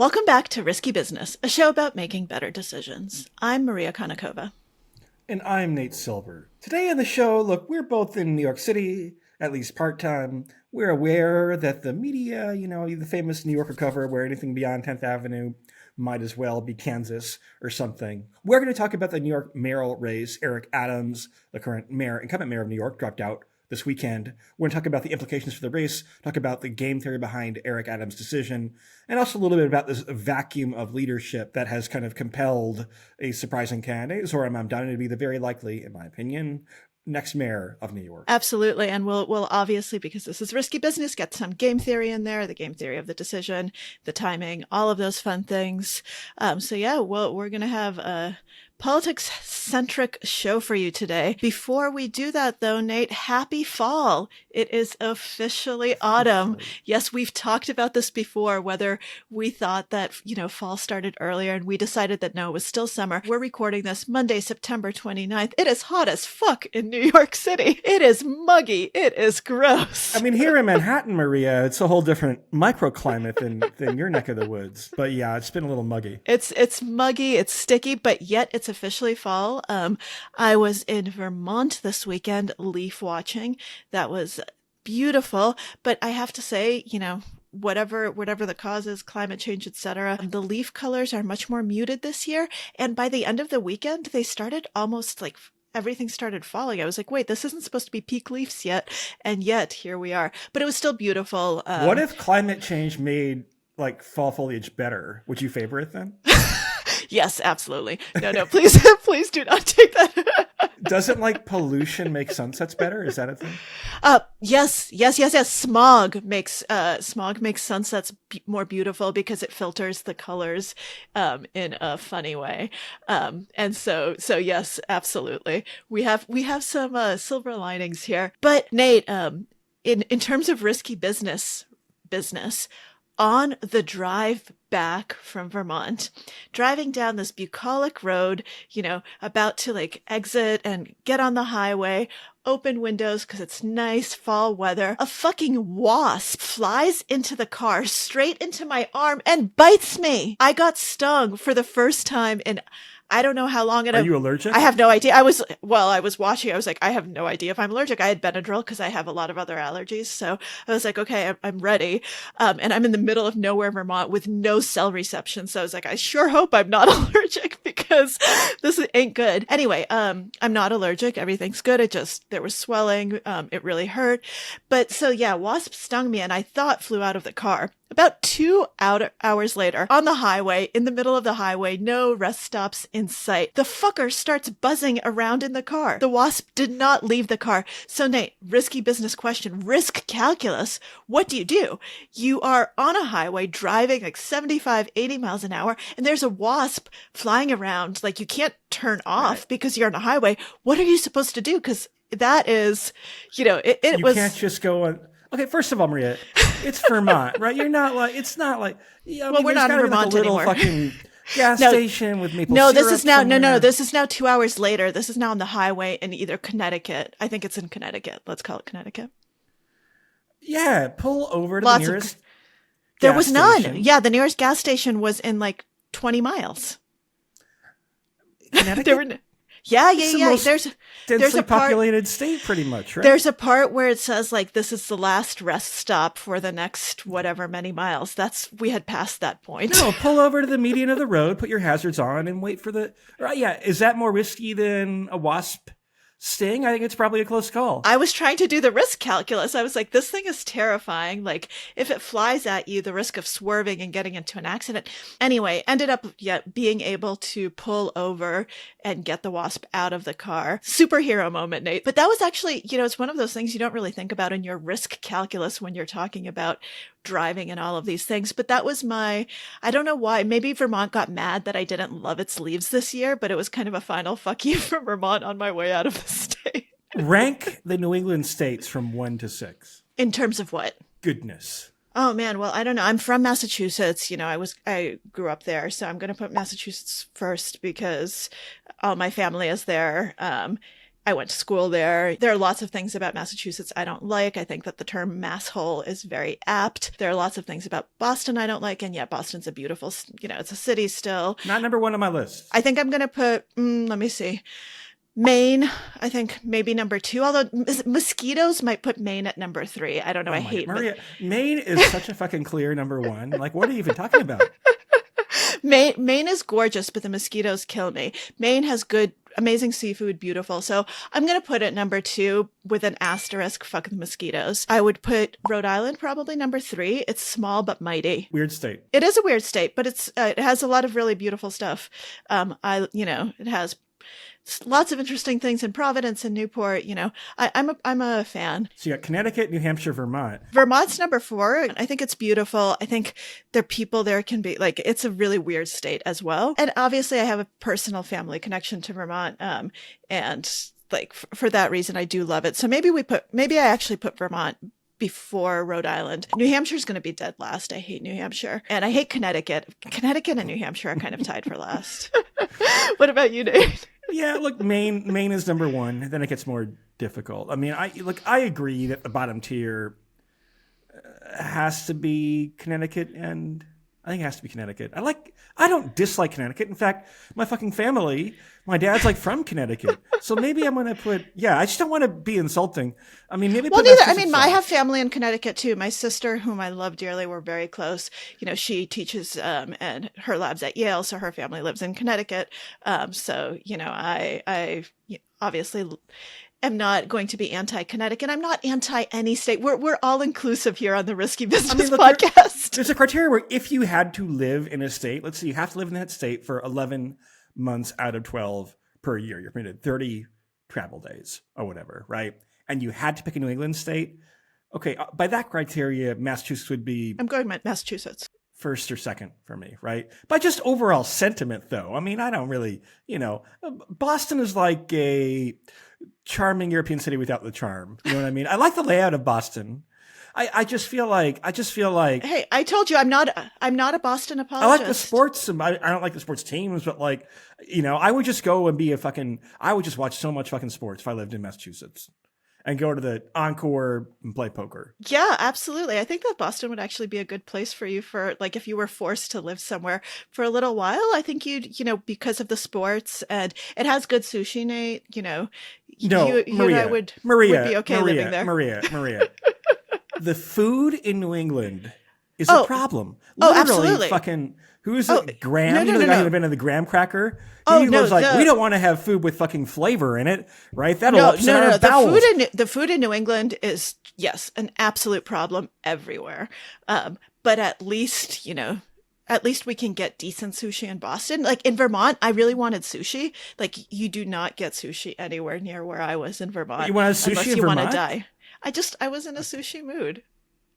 Welcome back to Risky Business, a show about making better decisions. I'm Maria Konnikova. And I'm Nate Silver. Today on the show, look, we're both in New York City, at least part-time. We're aware that the media, the famous New Yorker cover where anything beyond 10th Avenue might as well be Kansas or something. We're going to talk about the New York mayoral race. Eric Adams, the current incumbent mayor of New York, dropped out this weekend. We're going to talk about the implications for the race, talk about the game theory behind Eric Adams' decision, and also a little bit about this vacuum of leadership that has kind of compelled a surprising candidate, Zohran Mamdani, to be the very likely, in my opinion, next mayor of New York. Absolutely. And we'll obviously, because this is Risky Business, get some game theory in there, the game theory of the decision, the timing, all of those fun things. We're going to have a politics-centric show for you today. Before we do that, though, Nate, happy fall. It is officially autumn. Yes, we've talked about this before, whether we thought that, fall started earlier, and we decided that no, it was still summer. We're recording this Monday, September 29th. It is hot as fuck in New York City. It is muggy. It is gross. I mean, here in Manhattan, Maria, it's a whole different microclimate than your neck of the woods. But yeah, it's been a little muggy. It's muggy, it's sticky, but yet it's officially fall. I was in Vermont this weekend leaf watching. That was beautiful, but I have to say, whatever the cause is, climate change, etc., the leaf colors are much more muted this year. And by the end of the weekend, they started almost like everything started falling. I was like, wait, this isn't supposed to be peak leaves yet. And yet here we are. But it was still beautiful. What if climate change made fall foliage better? Would you favor it then? Yes, absolutely. No, please, please do not take that. Doesn't pollution make sunsets better? Is that a thing? Yes. Smog makes sunsets more beautiful because it filters the colors, in a funny way. And so yes, absolutely. We have some, silver linings here. But Nate, in terms of risky business, on the drive back from Vermont, driving down this bucolic road, about to exit and get on the highway, open windows because it's nice fall weather. A fucking wasp flies into the car, straight into my arm, and bites me. I got stung for the first time in I don't know how long. Are you allergic? I have no idea. I was watching. I was like, I have no idea if I'm allergic. I had Benadryl because I have a lot of other allergies. So I was like, okay, I'm ready. And I'm in the middle of nowhere, Vermont, with no cell reception. So I was like, I sure hope I'm not allergic because this ain't good. Anyway, I'm not allergic. Everything's good. There was swelling. It really hurt. But so yeah, wasp stung me and I thought flew out of the car. About 2 hours later, on the highway, in the middle of the highway, no rest stops in sight, the fucker starts buzzing around in the car. The wasp did not leave the car. So Nate, risky business question, risk calculus, what do? You are on a highway driving 75, 80 miles an hour, and there's a wasp flying around. You can't turn off because you're on a highway. What are you supposed to do? Because that is, you can't just go on. Okay, first of all, Maria, it's Vermont, right? You're not it's not like, we're not in Vermont anymore. Fucking gas station with maple syrup. No, this is now 2 hours later. This is now on the highway in either Connecticut. I think it's in Connecticut. Let's call it Connecticut. Yeah, pull over to the nearest There was none. station. Yeah, the nearest gas station was in 20 miles. Connecticut? Yeah. There's a populated state, pretty much, right? There's a part where it says this is the last rest stop for the next whatever many miles. We had passed that point. No, pull over to the median of the road, put your hazards on, and wait for the. Right? Yeah, is that more risky than a wasp sting? I think it's probably a close call. I was trying to do the risk calculus. I was like, this thing is terrifying. If it flies at you, the risk of swerving and getting into an accident. Anyway, ended up being able to pull over and get the wasp out of the car. Superhero moment, Nate. But that was actually, it's one of those things you don't really think about in your risk calculus when you're talking about driving and all of these things. But that was I don't know why. Maybe Vermont got mad that I didn't love its leaves this year, but it was kind of a final fuck you from Vermont on my way out of the state. Rank the New England states from 1 to 6. In terms of what? Goodness. Oh man, well, I don't know. I'm from Massachusetts. I grew up there, so I'm going to put Massachusetts first because all my family is there. I went to school there. There are lots of things about Massachusetts I don't like. I think that the term masshole is very apt. There are lots of things about Boston I don't like, and yet Boston's a beautiful, it's a city still. Not number one on my list. I think I'm going to put, let me see, Maine, I think maybe number 2, although mosquitoes might put Maine at number 3. I don't know. I hate Maria. Maine is such a fucking clear number 1. Like, what are you even talking about? Maine is gorgeous, but the mosquitoes kill me. Maine has amazing seafood, beautiful. So I'm going to put it number 2 with an asterisk, fuck the mosquitoes. I would put Rhode Island probably number 3. It's small but mighty. Weird state. It is a weird state, but it has a lot of really beautiful stuff. It has lots of interesting things in Providence and Newport. I'm a fan. So you got Connecticut, New Hampshire, Vermont. Vermont's number 4. I think it's beautiful. I think the people there can be like, it's a really weird state as well. And obviously I have a personal family connection to Vermont. And like for that reason, I do love it. So maybe I actually put Vermont before Rhode Island. New Hampshire's going to be dead last. I hate New Hampshire. And I hate Connecticut. Connecticut and New Hampshire are kind of tied for last. What about you, Nate? Yeah, look, Maine is number 1. Then it gets more difficult. I mean, I agree that the bottom tier has to be Connecticut, and I think it has to be Connecticut. I don't dislike Connecticut. In fact, my fucking family, my dad's like from Connecticut. So maybe I'm going to put, I just don't want to be insulting. I mean, maybe. Well, neither. I mean, I have family in Connecticut too. My sister, whom I love dearly, we're very close. She teaches, and her lab's at Yale. So her family lives in Connecticut. I obviously am not going to be anti-Connecticut. I'm not anti any state. We're all inclusive here on the Risky Business podcast. There's a criteria where if you had to live in a state, let's say you have to live in that state for 11 months out of 12 per year. You're permitted 30 travel days or whatever, right? And you had to pick a New England state. Okay, by that criteria, Massachusetts would be... I'm going with Massachusetts. First or second for me, right? By just overall sentiment, though. I mean, I don't really, Boston is like a charming European city without the charm. You know what I mean? I like the layout of Boston. I just feel like. Hey, I told you I'm not a Boston apologist. I like the sports. I don't like the sports teams, but I would just go and I would just watch so much fucking sports if I lived in Massachusetts. And go to the Encore and play poker. Yeah, absolutely. I think that Boston would actually be a good place for you for, like, if you were forced to live somewhere for a little while. I think you'd, because of the sports, and it has good sushi, Nate. No, you and I would be okay living there. Maria. The food in New England is a problem. Literally, absolutely. Fucking, who's it? Graham? No, the guy who no. invented the graham cracker? We don't want to have food with fucking flavor in it, right? That'll upset our bowels. The food in New England is, yes, an absolute problem everywhere. But at least we can get decent sushi in Boston. Like in Vermont, I really wanted sushi. Like you do not get sushi anywhere near where I was in Vermont. You wanted sushi unless in you Vermont? want to die. I was in a sushi mood.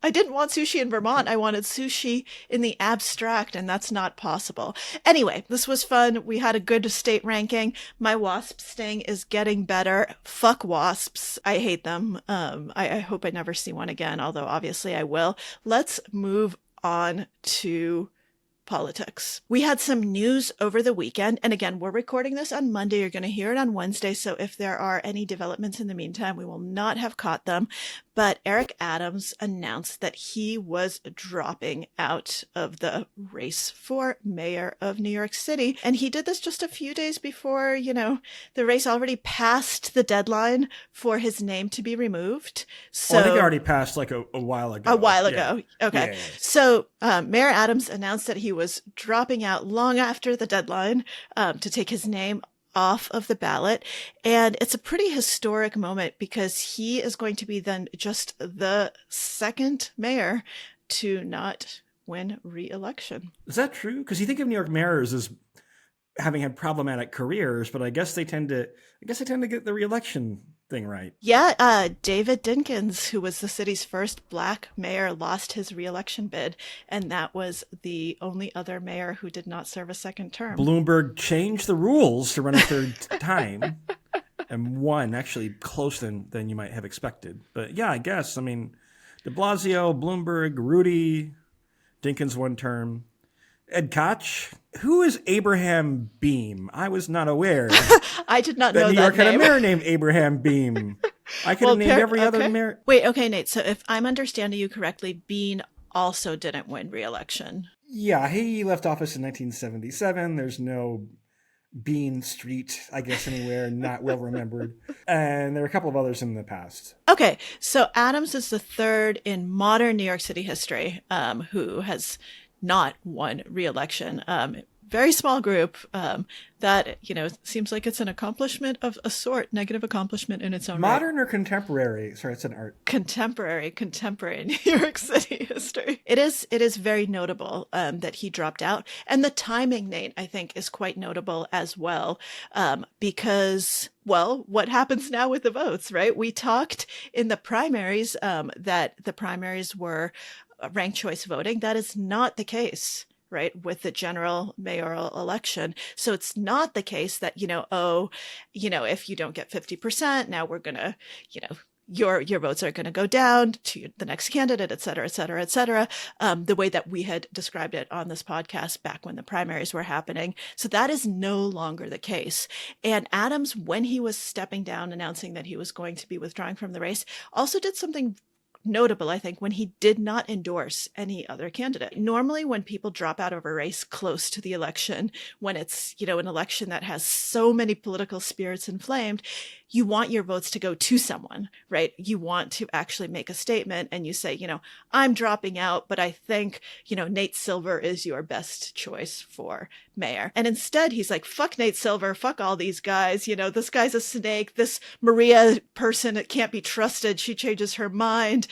I didn't want sushi in Vermont. I wanted sushi in the abstract, and that's not possible. Anyway, this was fun. We had a good state ranking. My wasp sting is getting better. Fuck wasps. I hate them. I hope I never see one again, although obviously I will. Let's move on to politics. We had some news over the weekend, and again, we're recording this on Monday. You're going to hear it on Wednesday, so if there are any developments in the meantime, we will not have caught them. But Eric Adams announced that he was dropping out of the race for mayor of New York City, and he did this just a few days before, the race already passed the deadline for his name to be removed. So I think it already passed like a while ago. A while ago. Yeah. Okay. Yeah. So Mayor Adams announced that he was dropping out long after the deadline to take his name off of the ballot. And it's a pretty historic moment because he is going to be then just the second mayor to not win re-election. Is that true? Because you think of New York mayors as having had problematic careers, but I guess they tend to get the re-election thing right. Yeah, David Dinkins, who was the city's first black mayor, lost his re-election bid, and that was the only other mayor who did not serve a second term. Bloomberg changed the rules to run a third time and won, actually closer than you might have expected. But yeah, I guess. I mean, de Blasio, Bloomberg, Rudy, Dinkins one term. Ed Koch. Who is Abraham Beam? I was not aware I did not that know New that York had a name. mayor named Abraham Beam. I could have named every other mayor. Wait, okay, Nate. So if I'm understanding you correctly, Bean also didn't win re-election. Yeah, he left office in 1977. There's no Bean Street, I guess, anywhere, not well remembered. And there are a couple of others in the past. Okay, so Adams is the third in modern New York City history who has not won re-election. Very small group that, seems like it's an accomplishment of a sort, negative accomplishment in its own right. Modern or contemporary? Sorry, it's an art. Contemporary New York City history. It is very notable that he dropped out. And the timing, Nate, I think is quite notable as well because, well, what happens now with the votes, right? We talked in the primaries that the primaries were ranked choice voting. That is not the case, right, with the general mayoral election. So it's not the case that, if you don't get 50%, now we're going to, your votes are going to go down to the next candidate, et cetera, et cetera, et cetera, the way that we had described it on this podcast back when the primaries were happening. So that is no longer the case. And Adams, when he was stepping down, announcing that he was going to be withdrawing from the race, also did something notable, I think, when he did not endorse any other candidate. Normally, when people drop out of a race close to the election, when it's, an election that has so many political spirits inflamed, you want your votes to go to someone, right? You want to actually make a statement and you say, I'm dropping out, but I think, Nate Silver is your best choice for mayor. And instead, he's like, fuck Nate Silver, fuck all these guys. This guy's a snake. This Maria person, it can't be trusted. She changes her mind.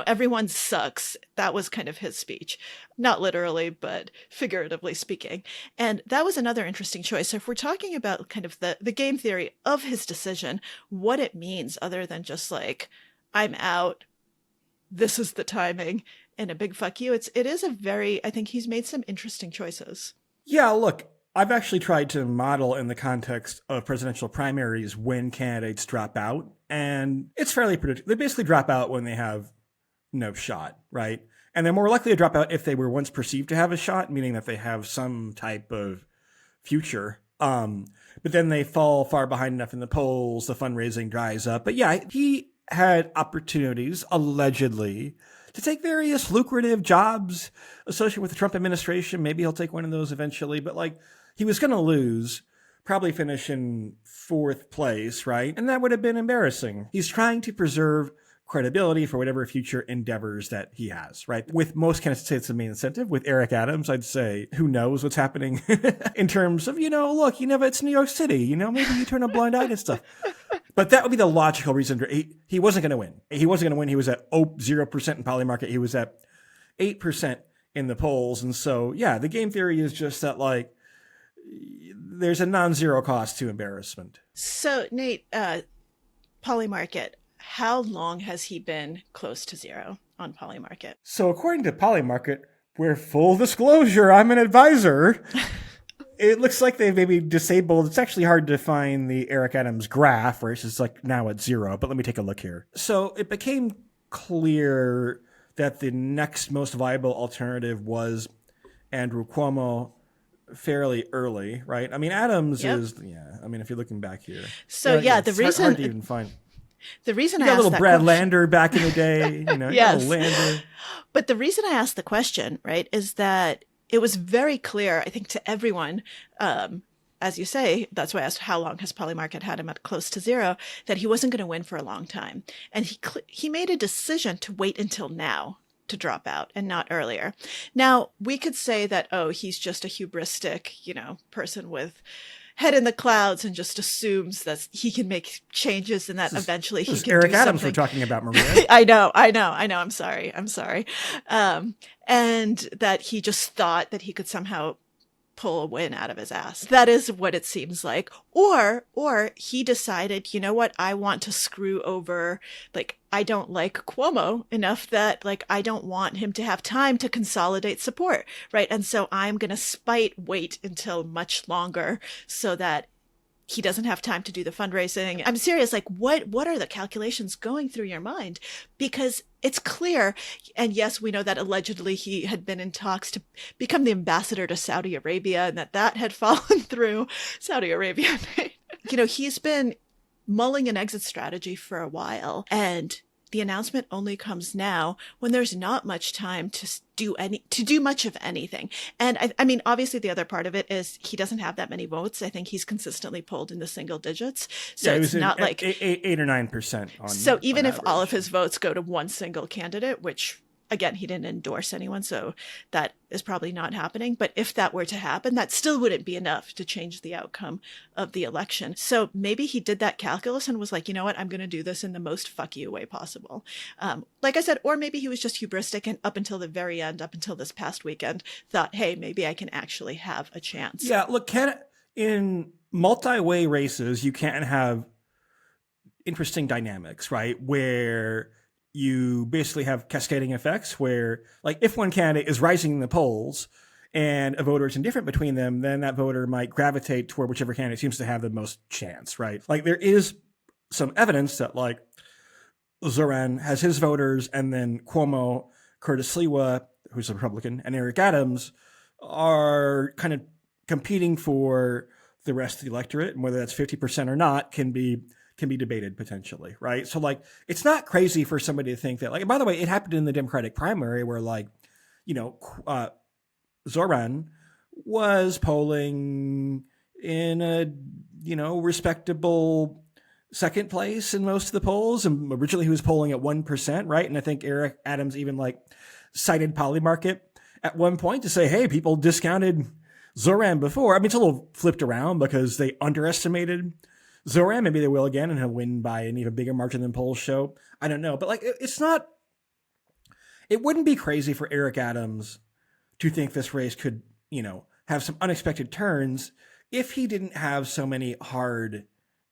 Everyone sucks. That was kind of his speech. Not literally, but figuratively speaking. And that was another interesting choice. So if we're talking about kind of the game theory of his decision, what it means other than just like, I'm out, this is the timing, and a big fuck you, it is I think he's made some interesting choices. Yeah, look, I've actually tried to model in the context of presidential primaries when candidates drop out, and it's fairly predictable. They basically drop out when they have no shot, right? And they're more likely to drop out if they were once perceived to have a shot, meaning that they have some type of future. But then they fall far behind enough in the polls, the fundraising dries up. But yeah, he had opportunities, allegedly, to take various lucrative jobs associated with the Trump administration. Maybe he'll take one of those eventually. But he was going to lose, probably finish in fourth place, right? And that would have been embarrassing. He's trying to preserve credibility for whatever future endeavors that he has, right? With most candidates, it's the main incentive. With Eric Adams, I'd say, who knows what's happening in terms of, look, it's New York City, maybe you turn a blind eye to stuff. But that would be the logical reason. He wasn't going to win. He wasn't going to win. He was at 0% in Polymarket. He was at 8% in the polls. And so, yeah, the game theory is just that, there's a non-zero cost to embarrassment. So, Nate, Polymarket, how long has he been close to zero on Polymarket? So according to Polymarket, we're full disclosure, I'm an advisor. It looks like they've maybe disabled. It's actually hard to find the Eric Adams graph where it's just now at zero, but let me take a look here. So it became clear that the next most viable alternative was Andrew Cuomo fairly early, right? I mean, Adams is, if you're looking back here. So the reason... hard to even find. The reason I asked asked that Brad Lander back in the day, yes. Lander. But the reason I asked the question, right, is that it was very clear, I think, to everyone, as you say, that's why I asked how long has Polymarket had him at close to zero, that he wasn't going to win for a long time. And he made a decision to wait until now to drop out and not earlier. Now, we could say that, he's just a hubristic, person with head in the clouds and just assumes that he can make changes and that eventually he can Eric do Adams something. we're talking about, Maria. I know. I'm sorry. And that he just thought that he could somehow pull a win out of his ass. That is what it seems like. Or he decided, you know what? I want to screw over, I don't like Cuomo enough that I don't want him to have time to consolidate support, right? And so I'm going to wait until much longer so that he doesn't have time to do the fundraising. I'm serious. Like, what are the calculations going through your mind? Because it's clear, and yes, we know that allegedly he had been in talks to become the ambassador to Saudi Arabia, and that had fallen through. Saudi Arabia, he's been mulling an exit strategy for a while, and the announcement only comes now when there's not much time to do much of anything. And I mean, obviously the other part of it is he doesn't have that many votes. I think he's consistently polled in the single digits. So it's not like 8 or 9% on. So even on if average. all of his votes go to one single candidate, which again, he didn't endorse anyone, so that is probably not happening. But if that were to happen, that still wouldn't be enough to change the outcome of the election. So maybe he did that calculus and was like, you know what, I'm going to do this in the most fuck you way possible. Like I said, or maybe he was just hubristic and up until the very end, up until this past weekend, thought, hey, maybe I can actually have a chance. Yeah, look, in multi-way races, you can't have interesting dynamics, right? Where you basically have cascading effects where, like, if one candidate is rising in the polls and a voter is indifferent between them, then that voter might gravitate toward whichever candidate seems to have the most chance, right? Like, there is some evidence that, like, Zoran has his voters, and then Cuomo, Curtis Sliwa, who's a Republican, and Eric Adams are kind of competing for the rest of the electorate, and whether that's 50% or not can be debated potentially, right? So, like, it's not crazy for somebody to think that, like, and by the way, it happened in the Democratic primary where, like, Zoran was polling in a, respectable second place in most of the polls. And originally he was polling at 1%, right? And I think Eric Adams even, like, cited Polymarket at one point to say, hey, people discounted Zoran before. I mean, it's a little flipped around because they underestimated Zoran. Maybe they will again, and he'll win by an even bigger margin than polls show. I don't know. But, like, it wouldn't be crazy for Eric Adams to think this race could, have some unexpected turns if he didn't have so many hard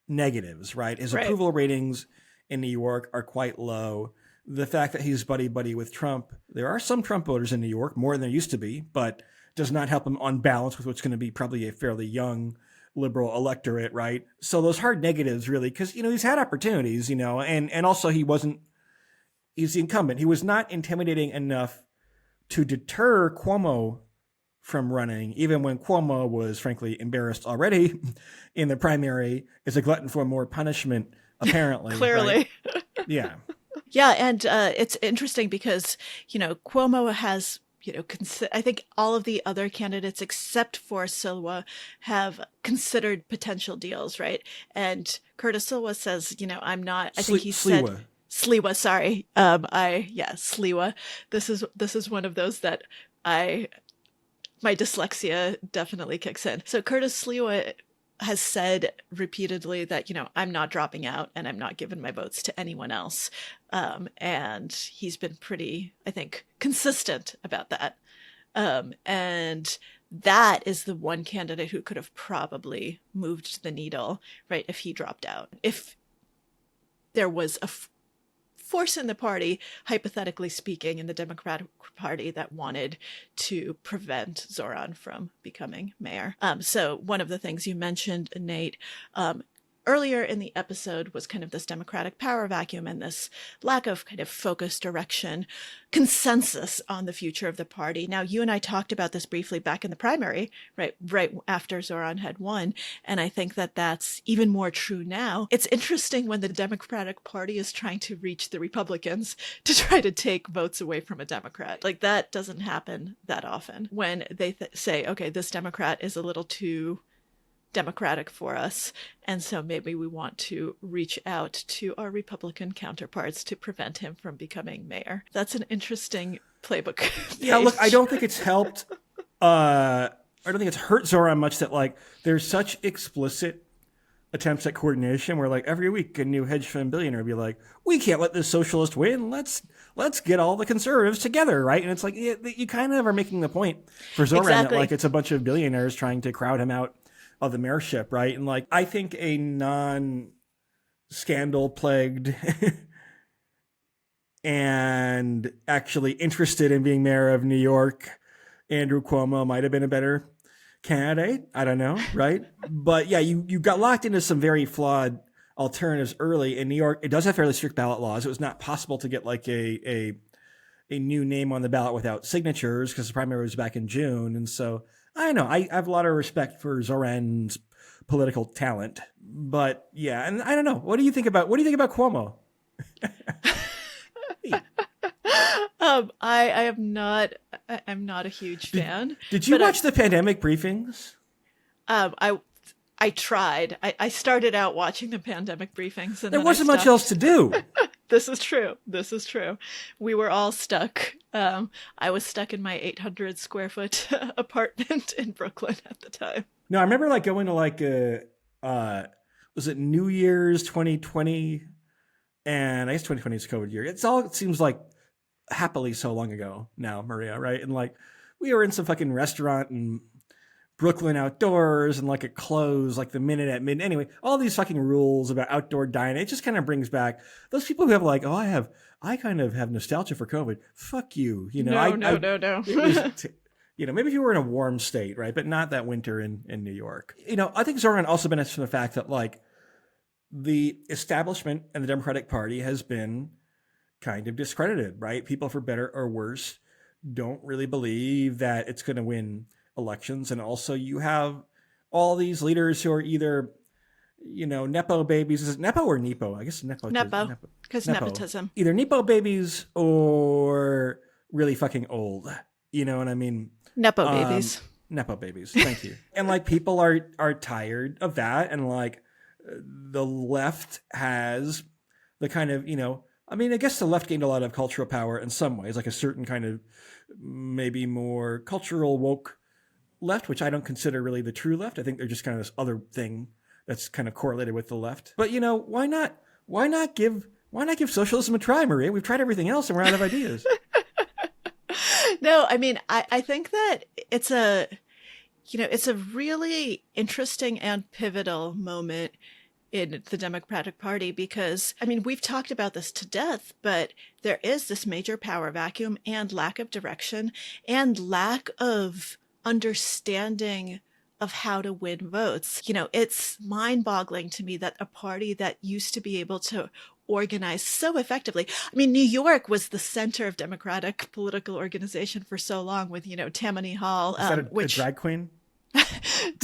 negatives, right? His approval ratings in New York are quite low. The fact that he's buddy-buddy with Trump, there are some Trump voters in New York, more than there used to be, but does not help him on balance with what's going to be probably a fairly young liberal electorate, right? So those hard negatives really, because, he's had opportunities, and also he's the incumbent. He was not intimidating enough to deter Cuomo from running, even when Cuomo was frankly embarrassed already in the primary, is a glutton for more punishment, apparently. Clearly. Right? Yeah. Yeah, and it's interesting because, Cuomo has, I think all of the other candidates except for Silwa have considered potential deals, right? And Curtis Silwa says, I'm not, I think he said... Sliwa, sorry. Sliwa. This is one of those that my dyslexia definitely kicks in. So Curtis Sliwa has said repeatedly that, I'm not dropping out and I'm not giving my votes to anyone else. And he's been pretty, I think, consistent about that. And that is the one candidate who could have probably moved the needle, right, if he dropped out. If there was a force in the party, hypothetically speaking, in the Democratic Party that wanted to prevent Zoran from becoming mayor. So one of the things you mentioned, Nate, earlier in the episode was kind of this Democratic power vacuum and this lack of kind of focus, direction, consensus on the future of the party. Now, you and I talked about this briefly back in the primary, right after Zoran had won, and I think that that's even more true now. It's interesting when the Democratic Party is trying to reach the Republicans to try to take votes away from a Democrat. Like, that doesn't happen that often. When they say, okay, this Democrat is a little too Democratic for us, and so maybe we want to reach out to our Republican counterparts to prevent him from becoming mayor. That's an interesting playbook. Yeah, look, I don't think it's helped. I don't think it's hurt Zoran much that, like, there's such explicit attempts at coordination where, like, every week a new hedge fund billionaire would be like, we can't let this socialist win. Let's get all the conservatives together, right? And it's like, you kind of are making the point for Zoran that, like, it's a bunch of billionaires trying to crowd him out of the mayorship, right? And, like, I think a non-scandal plagued and actually interested in being mayor of New York, Andrew Cuomo might have been a better candidate. I don't know, right? But yeah, you got locked into some very flawed alternatives early in New York. It does have fairly strict ballot laws. It was not possible to get like a new name on the ballot without signatures because the primary was back in June. And so I don't know. I have a lot of respect for Zoran's political talent. But yeah, and I don't know. What do you think about Cuomo? I am not. I'm not a huge fan. Did you but watch the pandemic briefings? I tried. I started out watching the pandemic briefings, and There then wasn't much else to do. This is true. This is true. We were all stuck. I was stuck in my 800 square foot apartment in Brooklyn at the time. No, I remember like going to like was it New Year's 2020? And I guess 2020 is COVID year. It seems like happily so long ago now, Maria, right? And like we were in some fucking restaurant in Brooklyn outdoors and like it closed like the minute at midnight. Anyway, all these fucking rules about outdoor dining, it just kind of brings back those people who have like, oh, I kind of have nostalgia for COVID. Fuck you. You know, no. Maybe if you were in a warm state, right? But not that winter in New York. You know, I think Zoran also benefits from the fact that like the establishment and the Democratic Party has been kind of discredited, right? People, for better or worse, don't really believe that it's going to win elections. And also you have all these leaders who are either, you know, Nepo babies. Is it Nepo or Nepo? I guess Nepo. Nepo. Because nepotism. Either Nepo babies or really fucking old. You know what I mean? Nepo babies. Nepo babies. Thank you. And like people are tired of that. And like the left has the kind of, you know, I mean, I guess the left gained a lot of cultural power in some ways, like a certain kind of maybe more cultural woke left, which I don't consider really the true left. I think they're just kind of this other thing that's kind of correlated with the left. But you know, why not give socialism a try, Maria? We've tried everything else and we're out of ideas. No, I mean, I think that it's a really interesting and pivotal moment in the Democratic Party because, I mean, we've talked about this to death, but there is this major power vacuum and lack of direction and lack of understanding of how to win votes. You know, it's mind-boggling to me that a party that used to be able to organize so effectively. I mean, New York was the center of Democratic political organization for so long with, you know, Tammany Hall. Is that a drag queen?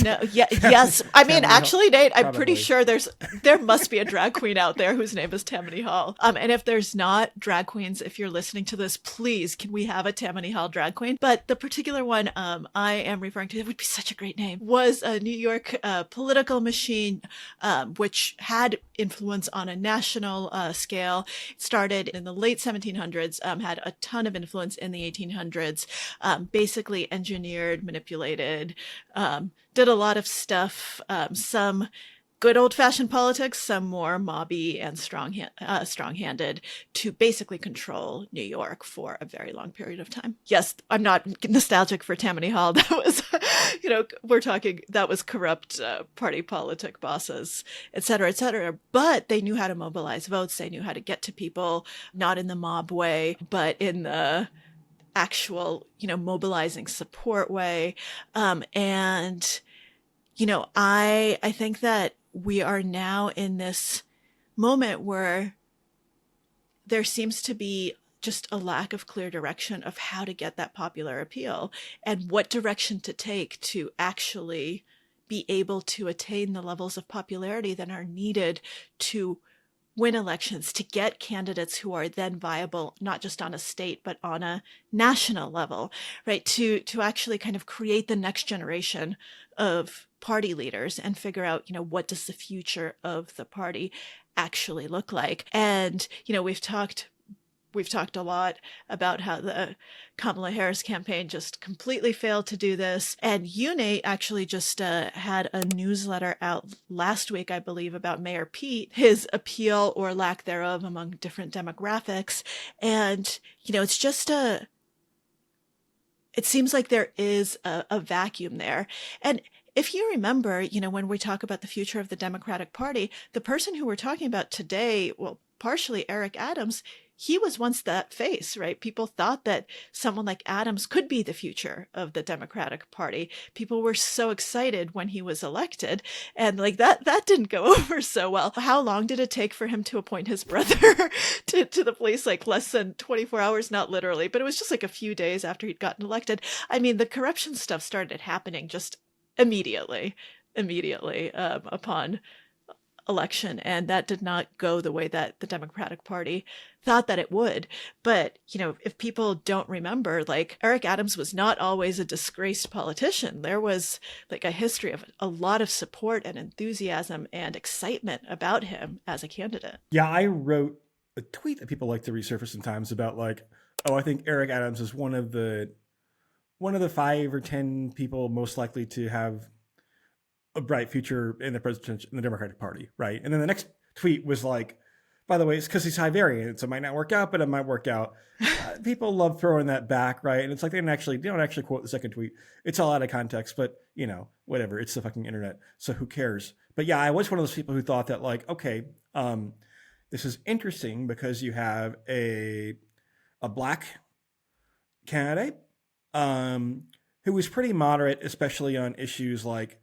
No, yes. I mean, Tammany actually, Nate, I'm Probably. pretty sure there must be a drag queen out there whose name is Tammany Hall. And if there's not drag queens, if you're listening to this, please, can we have a Tammany Hall drag queen? But the particular one I am referring to, it would be such a great name, was a New York political machine, which had influence on a national scale. It started in the late 1700s, had a ton of influence in the 1800s, basically engineered, manipulated, did a lot of stuff, some good old-fashioned politics, some more mobby and strong-handed to basically control New York for a very long period of time. Yes, I'm not nostalgic for Tammany Hall. That was, you know, that was corrupt party politic bosses, et cetera, but they knew how to mobilize votes. They knew how to get to people, not in the mob way, but in the actual, you know, mobilizing support way. And, you know, I think that we are now in this moment where there seems to be just a lack of clear direction of how to get that popular appeal and what direction to take to actually be able to attain the levels of popularity that are needed to win elections, to get candidates who are then viable, not just on a state, but on a national level, right? To actually kind of create the next generation of party leaders and figure out, you know, what does the future of the party actually look like? And, you know, we've talked a lot about how the Kamala Harris campaign just completely failed to do this. And you, Nate, actually just had a newsletter out last week, I believe, about Mayor Pete, his appeal or lack thereof among different demographics. And, you know, it's just it seems like there is a vacuum there. And if you remember, you know, when we talk about the future of the Democratic Party, the person who we're talking about today, well, partially Eric Adams, he was once that face, right? People thought that someone like Adams could be the future of the Democratic Party. People were so excited when he was elected, and like that didn't go over so well. How long did it take for him to appoint his brother to the place? Like less than 24 hours, not literally, but it was just like a few days after he'd gotten elected. I mean, the corruption stuff started happening just immediately upon election, and that did not go the way that the Democratic Party thought that it would. But, you know, if people don't remember, like, Eric Adams was not always a disgraced politician. There was like a history of a lot of support and enthusiasm and excitement about him as a candidate. Yeah, I wrote a tweet that people like to resurface sometimes about like, oh, I think Eric Adams is one of the 5 or 10 people most likely to have a bright future in the Democratic Party, right? And then the next tweet was like, by the way, it's because he's high variance. It might not work out, but it might work out. People love throwing that back, right? And it's like they don't actually quote the second tweet. It's all out of context, but you know, whatever. It's the fucking internet, so who cares? But yeah, I was one of those people who thought that like, okay, this is interesting because you have a black candidate who was pretty moderate, especially on issues like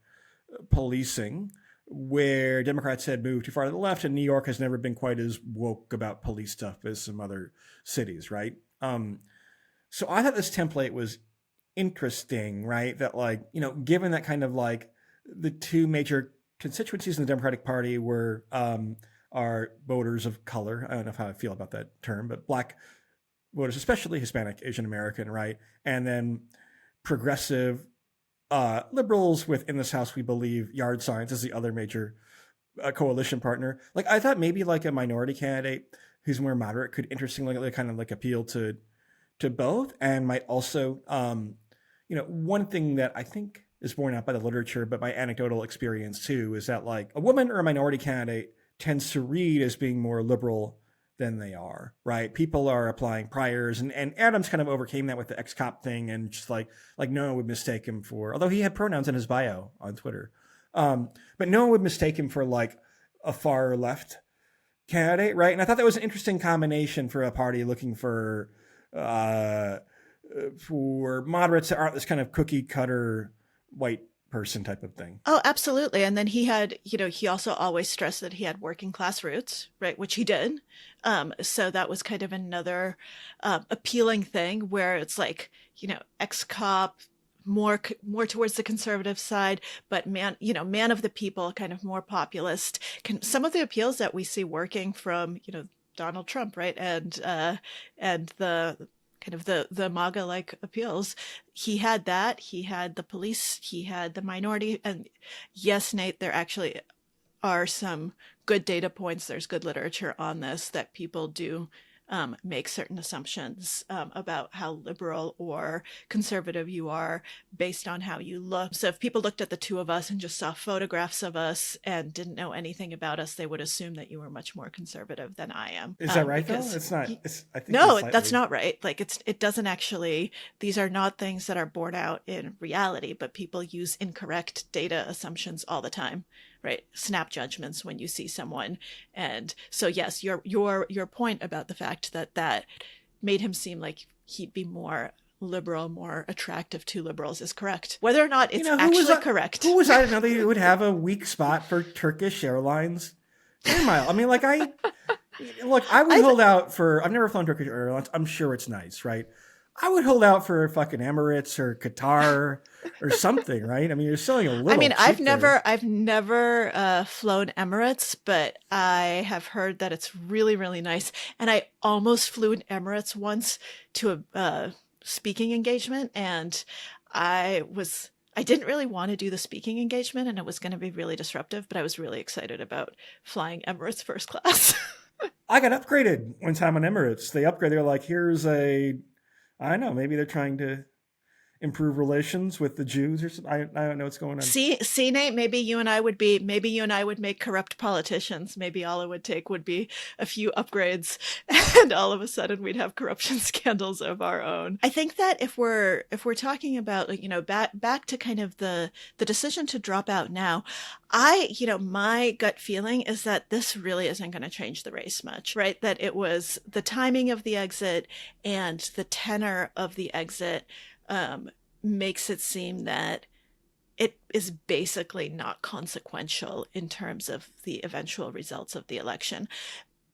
policing, where Democrats had moved too far to the left, and New York has never been quite as woke about police stuff as some other cities, right? So I thought this template was interesting, right? That like, you know, given that kind of like the two major constituencies in the Democratic Party were are voters of color. I don't know how I feel about that term, but black voters, especially Hispanic, Asian American, right? And then progressive liberals within this House, we believe yard signs is the other major coalition partner. Like I thought maybe like a minority candidate who's more moderate could interestingly kind of like appeal to both, and might also, you know, one thing that I think is borne out by the literature, but my anecdotal experience too, is that like a woman or a minority candidate tends to read as being more liberal than they are, right? People are applying priors, and Adams kind of overcame that with the ex-cop thing, and just like no one would mistake him for, although he had pronouns in his bio on Twitter, but no one would mistake him for like a far left candidate, right? And I thought that was an interesting combination for a party looking for moderates that aren't this kind of cookie cutter white person type of thing. Oh, absolutely. And then he had, you know, he also always stressed that he had working class roots, right? Which he did. So that was kind of another appealing thing where it's like, you know, ex-cop, more towards the conservative side, but man of the people, kind of more populist. Some of the appeals that we see working from, you know, Donald Trump, right? And the kind of the MAGA-like appeals. He had that. He had the police. He had the minority. And yes, Nate, there actually are some good data points. There's good literature on this that people do make certain assumptions about how liberal or conservative you are based on how you look. So if people looked at the two of us and just saw photographs of us and didn't know anything about us, they would assume that you were much more conservative than I am. Is that right though? It's not. I think no, that's not right. Like it doesn't actually. These are not things that are borne out in reality, but people use incorrect data assumptions all the time. Right, snap judgments when you see someone. And so yes, your point about the fact that made him seem like he'd be more liberal, more attractive to liberals is correct. Whether or not it's actually correct. Who was I to know that you would have a weak spot for Turkish Airlines? I mean, like I would hold out for. I've never flown Turkish Airlines. I'm sure it's nice, right? I would hold out for fucking Emirates or Qatar or something, right? I mean, you're selling a little. I mean, I've there. never flown Emirates, but I have heard that it's really, really nice. And I almost flew in Emirates once to a speaking engagement, and I didn't really want to do the speaking engagement, and it was going to be really disruptive, but I was really excited about flying Emirates first class. I got upgraded one time on Emirates. They're like, here's I don't know, maybe they're trying to improve relations with the Jews or something. I don't know what's going on. See, Nate, maybe you and I would make corrupt politicians. Maybe all it would take would be a few upgrades and all of a sudden we'd have corruption scandals of our own. I think that if we're talking about, like, back to kind of the decision to drop out now, my gut feeling is that this really isn't going to change the race much, right? That it was the timing of the exit and the tenor of the exit makes it seem that it is basically not consequential in terms of the eventual results of the election.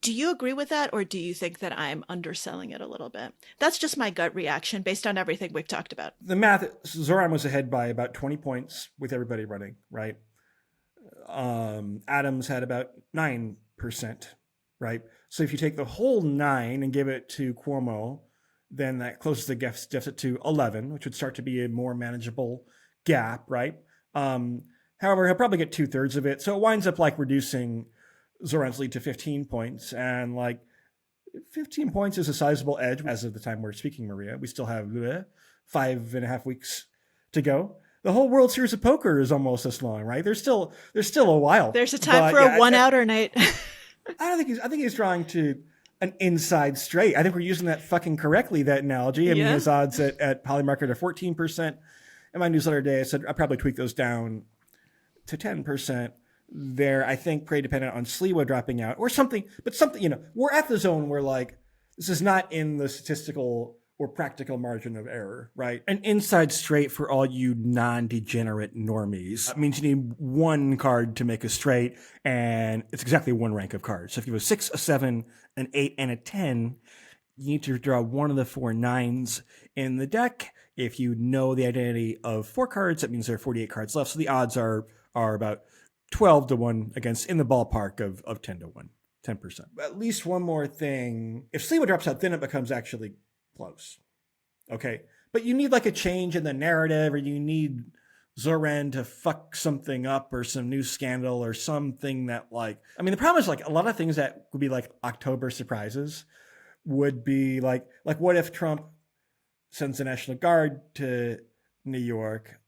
Do you agree with that, or do you think that I'm underselling it a little bit? That's just my gut reaction based on everything we've talked about. The math, Zoran was ahead by about 20 points with everybody running, right? Adams had about 9%, right? So if you take the whole 9 and give it to Cuomo, then that closes the deficit to 11, which would start to be a more manageable gap, right? However, he'll probably get 2/3 of it. So it winds up like reducing Zoran's lead to 15 points. And like 15 points is a sizable edge as of the time we're speaking, Maria. We still have 5.5 weeks to go. The whole World Series of Poker is almost this long, right? There's still a while. There's a time for a one-outer night. I think he's drawing to an inside straight. I think we're using that fucking correctly, that analogy. I mean, his odds at Polymarket are 14%. In my newsletter today, I said I'd probably tweak those down to 10%. They're, I think, pretty dependent on Sliwa dropping out or something. But something, we're at the zone where, like, this is not in the statistical or practical margin of error, right? An inside straight for all you non-degenerate normies. That means you need one card to make a straight, and it's exactly one rank of cards. So if you have a 6, a 7, an 8, and a 10, you need to draw one of the 4 9s in the deck. If you know the identity of 4 cards, that means there are 48 cards left. So the odds are about 12-1 against, in the ballpark of 10-1, 10%. At least one more thing. If Sliwa drops out, then it becomes actually close. Okay. But you need like a change in the narrative, or you need Zoran to fuck something up or some new scandal or something that, like, I mean, the problem is, like, a lot of things that would be like October surprises would be like what if Trump sends the National Guard to New York?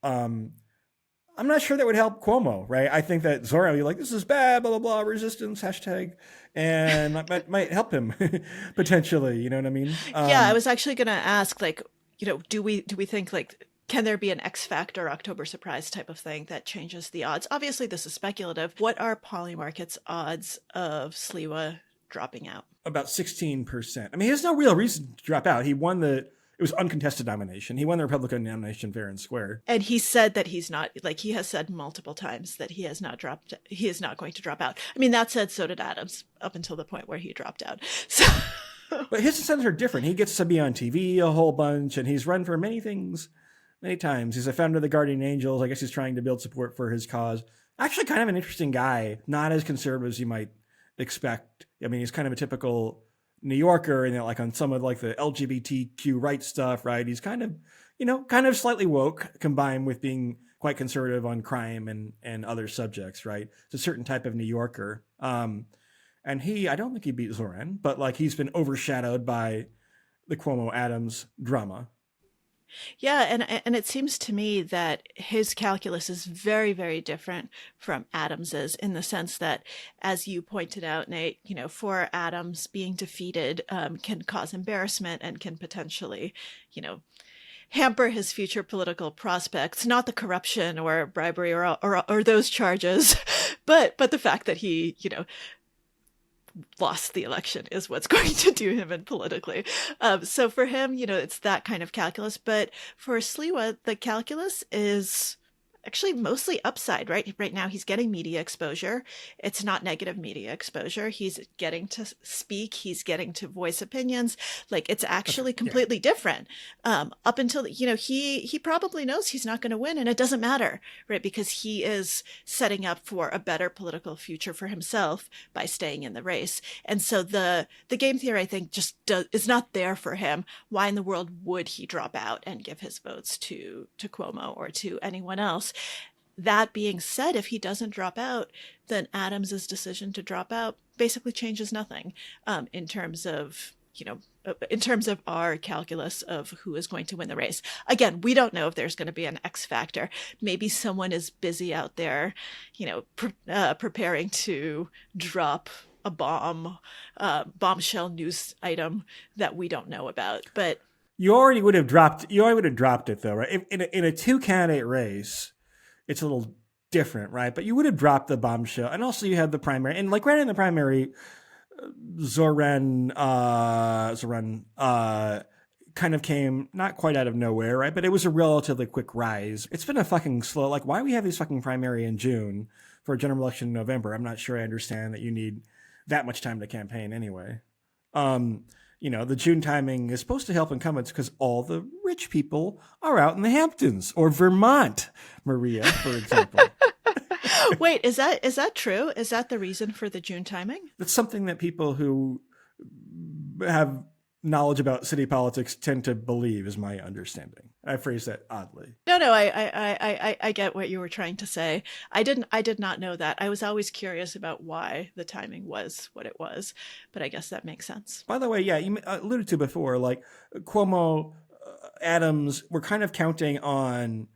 I'm not sure that would help Cuomo, right? I think that Zoran would be like, this is bad, blah, blah, blah, resistance, hashtag, and might help him potentially, you know what I mean? Yeah, I was actually going to ask, like, do we think, like, can there be an X factor October surprise type of thing that changes the odds? Obviously, this is speculative. What are Polymarket's odds of Sliwa dropping out? About 16%. I mean, he has no real reason to drop out. He won it was uncontested nomination. He won the Republican nomination fair and square. And he said that he's not, like, he has said multiple times that he is not going to drop out. I mean, that said, so did Adams up until the point where he dropped out. So. But his incentives are different. He gets to be on TV a whole bunch, and he's run for many things, many times. He's a founder of the Guardian Angels. I guess he's trying to build support for his cause. Actually, kind of an interesting guy. Not as conservative as you might expect. I mean, he's kind of a typical New Yorker, and like on some of like the LGBTQ rights stuff, right? He's kind of slightly woke, combined with being quite conservative on crime and other subjects, right? It's a certain type of New Yorker. And I don't think he beat Zoran, but like he's been overshadowed by the Cuomo-Adams drama. Yeah, and it seems to me that his calculus is very, very different from Adams's, in the sense that, as you pointed out, Nate, for Adams, being defeated can cause embarrassment and can potentially, hamper his future political prospects. Not the corruption or bribery or those charges, but the fact that he, lost the election is what's going to do him in politically. So for him, it's that kind of calculus. But for Sliwa, the calculus is actually mostly upside, right? Right now, he's getting media exposure. It's not negative media exposure. He's getting to speak. He's getting to voice opinions. Like, it's actually completely different. Up until, he probably knows he's not going to win, and it doesn't matter, right? Because he is setting up for a better political future for himself by staying in the race. And so the game theory, I think, just is not there for him. Why in the world would he drop out and give his votes to Cuomo or to anyone else? That being said, if he doesn't drop out, then Adams's decision to drop out basically changes nothing in terms of in terms of our calculus of who is going to win the race. Again, we don't know if there's going to be an X factor. Maybe someone is busy out there, preparing to drop a bombshell news item that we don't know about. But you already would have dropped it though, right? In a 2-candidate race, it's a little different, right? But you would have dropped the bombshell. And also you had the primary, and like right in the primary, Zoran kind of came not quite out of nowhere, right? But it was a relatively quick rise. It's been a fucking slow, like why we have these fucking primary in June for a general election in November. I'm not sure I understand that you need that much time to campaign anyway. The June timing is supposed to help incumbents because all the rich people are out in the Hamptons or Vermont, Maria, for example. Wait, is that true? Is that the reason for the June timing? That's something that people who have knowledge about city politics tend to believe, is my understanding. I phrased that oddly. No, I get what you were trying to say. I did not know that. I was always curious about why the timing was what it was, but I guess that makes sense. By the way, yeah, you alluded to before, like Cuomo, Adams, we're kind of counting on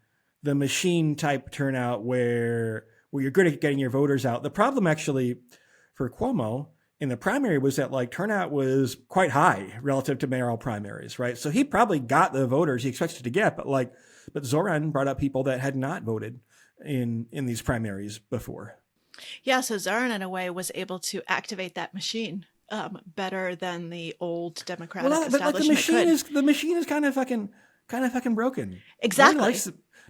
the machine type turnout where you're good at getting your voters out. The problem actually for Cuomo in the primary was that like turnout was quite high relative to mayoral primaries, right? So he probably got the voters he expected to get, but Zoran brought up people that had not voted in these primaries before. Yeah, so Zoran in a way was able to activate that machine better than the old Democratic establishment like the machine is kind of fucking broken. Exactly.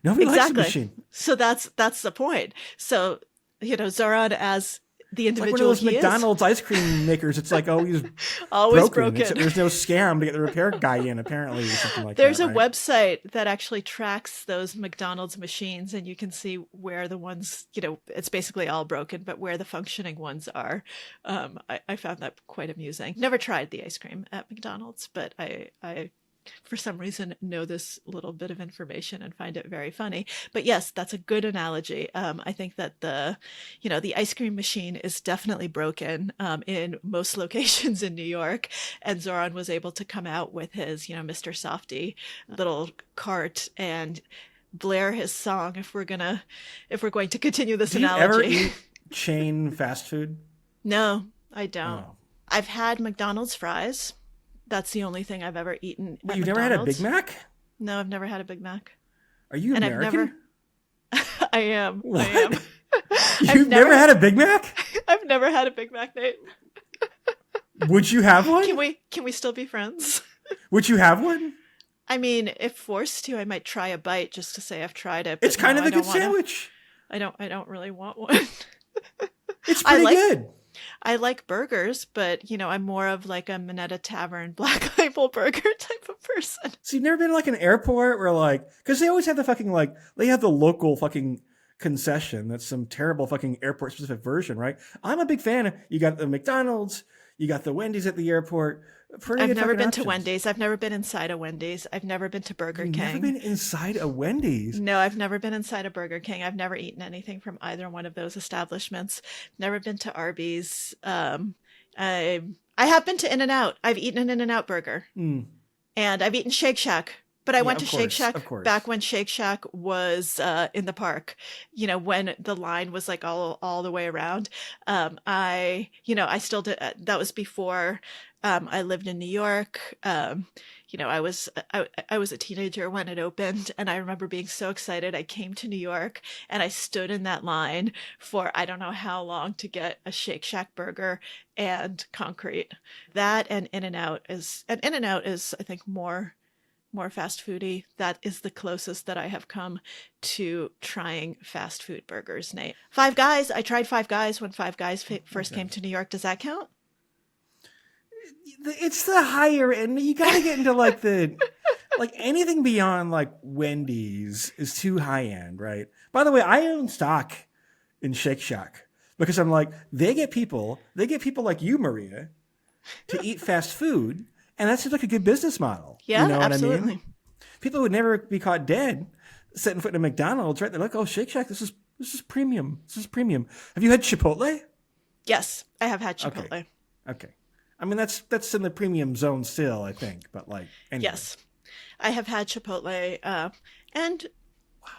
Nobody likes the machine. So that's the point. So Zoran as the individual it's like one of those McDonald's ice cream makers. It's like always broken. There's no scam to get the repair guy in, apparently, or something like There's that. There's a website that actually tracks those McDonald's machines, and you can see where the ones, it's basically all broken, but where the functioning ones are. I found that quite amusing. Never tried the ice cream at McDonald's, but I for some reason know this little bit of information and find it very funny. But yes, that's a good analogy. I think that the ice cream machine is definitely broken in most locations in New York, and Zoran was able to come out with his Mr. Softy little cart and blare his song. If we're going to continue this analogy. Do you ever eat chain fast food? No, I don't. Oh. I've had McDonald's fries. That's the only thing I've ever eaten. Wait, you've never had a Big Mac? No, I've never had a Big Mac. Are you American? I am. What? I am. You've never had a Big Mac? I've never had a Big Mac, Nate. Would you have one? Can we still be friends? Would you have one? I mean, if forced to, I might try a bite just to say I've tried it. It's kind of a good sandwich. I don't really want one. It's pretty good. I like burgers, but I'm more of like a Minetta Tavern Black Label burger type of person. So you've never been to like an airport where because they always have the fucking they have the local fucking concession that's some terrible fucking airport specific version, right? I'm a big fan. You got the McDonald's, you got the Wendy's at the airport. I've never been to Wendy's. I've never been inside a Wendy's. I've never been to Burger King. Never been inside a Wendy's? No, I've never been inside a Burger King. I've never eaten anything from either one of those establishments. Never been to Arby's. I have been to In-N-Out. I've eaten an In-N-Out burger. And I've eaten Shake Shack. But I went to Shake Shack back when Shake Shack was in the park, when the line was like all the way around. I still did. That was before I lived in New York. I was a teenager when it opened, and I remember being so excited. I came to New York and I stood in that line for I don't know how long to get a Shake Shack burger and concrete. That and In-N-Out is I think more fast foody. That is the closest that I have come to trying fast food burgers, Nate. Five Guys. I tried Five Guys when Five Guys first came to New York. Does that count? It's the higher end. You gotta get into anything beyond Wendy's is too high end, right? By the way, I own stock in Shake Shack because I'm they get people like you, Maria, to eat fast food. And that seems like a good business model. Yeah, you know absolutely. What I mean? People would never be caught dead setting foot in a McDonald's, right? They're like, "Oh, Shake Shack, this is premium. This is premium." Have you had Chipotle? Yes, I have had Chipotle. Okay. I mean, that's in the premium zone still, I think. But like, anyway. Yes, I have had Chipotle, and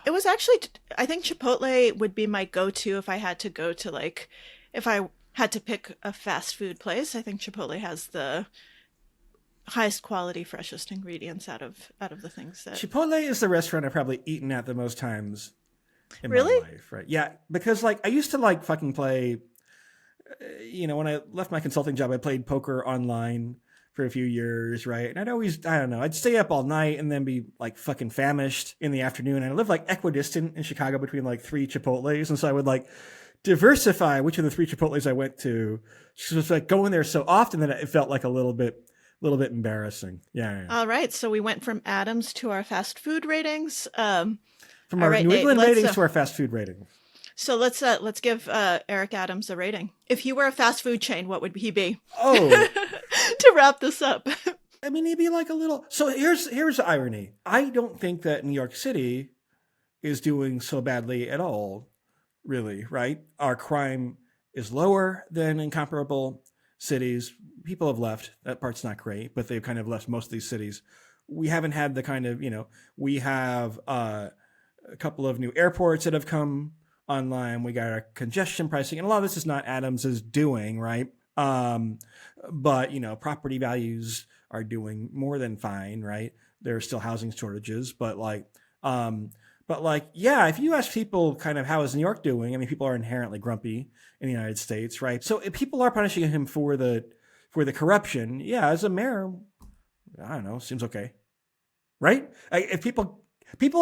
it was actually, I think Chipotle would be my go-to if I had to go to like, if I had to pick a fast food place. I think Chipotle has the highest quality, freshest ingredients out of the things that. Chipotle is the restaurant I've probably eaten at the most times in my Really? life, right? Yeah, because like I used to like fucking play. When I left my consulting job, I played poker online for a few years, right? And I'd always, I don't know, I'd stay up all night and then be like fucking famished in the afternoon. And I lived like equidistant in Chicago between like three Chipotles. And so I would like diversify which of the three Chipotles I went to. So it was like going there so often that it felt like a little bit embarrassing. Yeah. All right, so we went from Adams to our fast food ratings. From all our right, New Nate, England let's, ratings to our fast food ratings. So let's give Eric Adams a rating. If he were a fast food chain, what would he be? Oh, To wrap this up. I mean, he'd be like a little. So here's the irony. I don't think that New York City is doing so badly at all, really, right? Our crime is lower than in comparable cities. People have left. That part's not great, but they've kind of left most of these cities. We haven't had the kind of, we have a couple of new airports that have come online. We got our congestion pricing, and a lot of this is not Adams's doing, right? But property values are doing more than fine, right? There are still housing shortages, but yeah, if you ask people kind of how is New York doing, I mean, people are inherently grumpy in the United States, right? So if people are punishing him for the corruption, yeah, as a mayor, I don't know, seems okay, right? If people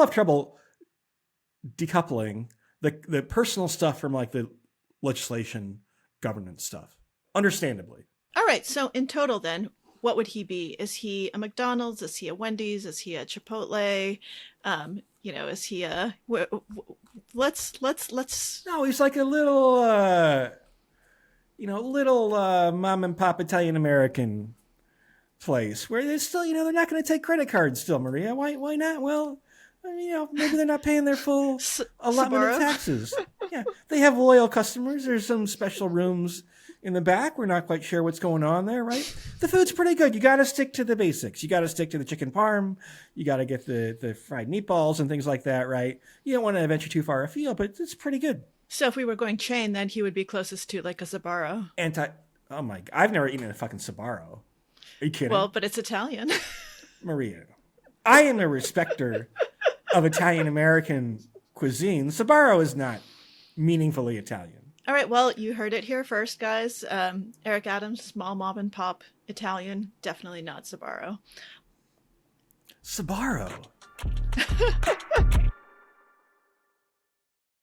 have trouble decoupling the personal stuff from like the legislation governance stuff, understandably. All right, so in total then, what would he be? Is he a McDonald's? Is he a Wendy's? Is he a Chipotle? Is he a let's No, he's like a little mom and pop Italian American place where they're still, they're not going to take credit cards still, Maria. Why not? Well, maybe they're not paying their full allotment Sbarro? of taxes. Yeah, they have loyal customers. There's some special rooms in the back. We're not quite sure what's going on there, right? The food's pretty good. You got to stick to the basics. You got to stick to the chicken parm. You got to get the fried meatballs and things like that, right? You don't want to venture too far afield, but it's pretty good. So if we were going chain, then he would be closest to like a Sbarro. Oh my God, I've never eaten a fucking Sbarro. Are you kidding? Well, but it's Italian. Maria, I am a respecter of Italian American cuisine. Sbarro is not meaningfully Italian. All right, well, you heard it here first, guys. Eric Adams, small mom and pop Italian, definitely not Sbarro. Sbarro.